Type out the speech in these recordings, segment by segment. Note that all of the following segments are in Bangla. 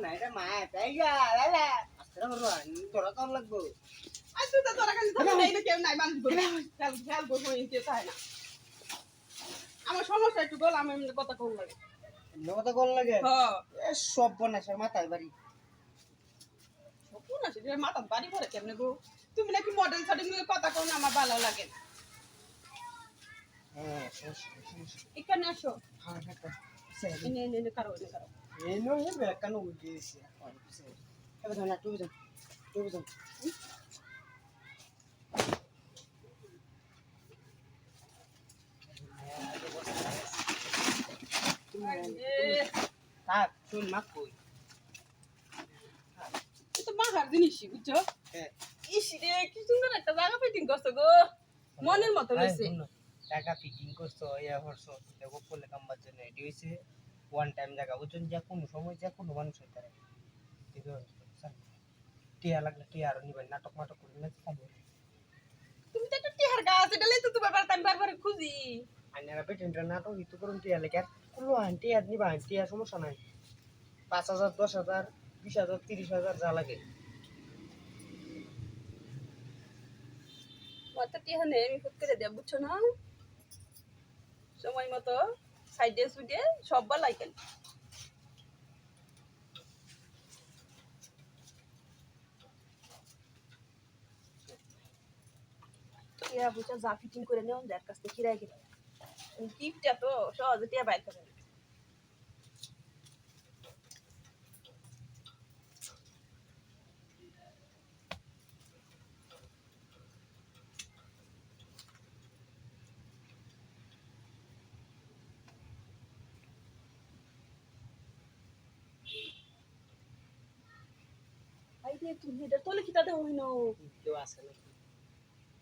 না এটা মায়া তাই গা লালা আস্তে করো তোরা কম লাগবো আজ তো তোরা খালি তো নাই না কেউ নাই মানুষ বলে খেয়াল করবো ইনকে চায় না আমার সমস্যা একটু বল আমি এমনি কথা কম লাগে কথা কল লাগে হ্যাঁ এ সব বনাসের মাথায় বাড়ি কোন আছে যে মাথা বাড়ি করে কেমনে গো তুমি নাকি মডেল সাডিং নিয়ে কথা কও না আমার ভালো লাগে না হ্যাঁ এখানে আসো হ্যাঁ হ্যাঁ এনে কারো এই নো হে বেকানো উঠেছে এবার ধর না তুই বুঝ থাক শুন মা কই তো মাহার জিনিসই বুঝছো হ্যাঁ ইস রে কি সুন্দর একটা জায়গা ফিটিং করছো গো মনের মতো হয়েছে টাকা ফিটিং করছো ইয়া করছো দেখো করলে কামবার জন্য এটি হইছে ওয়ান টাইম জায়গা বুঝছেন যে কোনো সময় যে কোনো মানুষ হইতে পারে ঠিক আছে টিয়া লাগলে টিয়া আর নিবেন নাটক মাটক করে না খাবো তুমি তো একটা টিহার গাছ এটা লাই তো তোমার বারবার আমি বারবার খুঁজি আইনারা পেটেন্টরা নাটক ইতো করুন টিয়া লেগে কোনো আন্টি আর নিবা আন্টি আর সমস্যা নাই 5,000 10,000 20,000 30,000 যা লাগে অত টিহা নেই আমি ফুট করে দেব বুঝছো না সময় মতো সাইডে সুইডে সব বালাই কেন টিয়া বুঝা যা ফিটিং করে নেও যার কাছ থেকে কিরাই গেল গিফটটা তো সহজে টিয়া বাইর করে আই রে তুমি এটা তোলে কি তাতে হইনো কেউ আসে না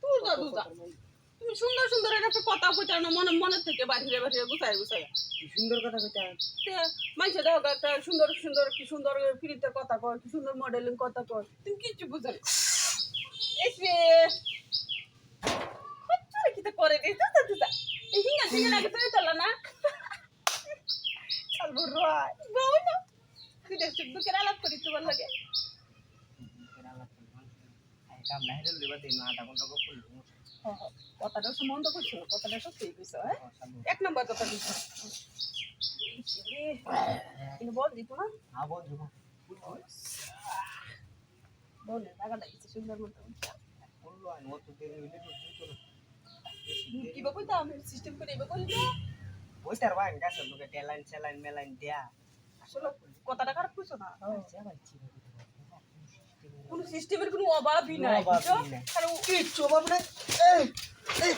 তুই দাদুদা তুমি সুন্দর সুন্দর একটা কথা কইতা না মনে থেকে বাহিরে বাহিরে গুছাই কি সুন্দর কথা কইতা মানুষে দেখো একটা সুন্দর সুন্দর কি সুন্দর ফিরিতে কথা কয় কি সুন্দর মডেলিং কথা কয় তুমি কিচ্ছু বুঝো না এসে খচ্চরে কি তো করে দিস দাদুদা এই হিঙ্গা হিঙ্গা লাগে তুই চলা না চল বড়াই বউ না তুই দেখ দুকের আলাপ করি তোমার লাগে কাম নাই রে লিবা দিন আধা ঘন্টা গপ করব কথাটা মন্দ করছো না কথাটা সত্যি কইছো হ্যাঁ এক নম্বর কথা দিছো কিন্তু বল দিত না হ্যাঁ বল দিব বলে টাকা লাগিয়েছে সুন্দর মতো বললো আই ও তো দেরি হইলে তো দিত না কি বা কইতা আমি সিস্টেম করে এবার বলি না ওই তার ভাই গাছ লোকে টেলাইন চেলাইন মেলাইন দেয়া আসলে কথাটা খারাপ কইছো না যাবাইছি কোনো সিস্টেমের কোনো অভাবই নাই অভাবই বুঝছো নাই। কারণ কিচ্ছু অভাব নাই এই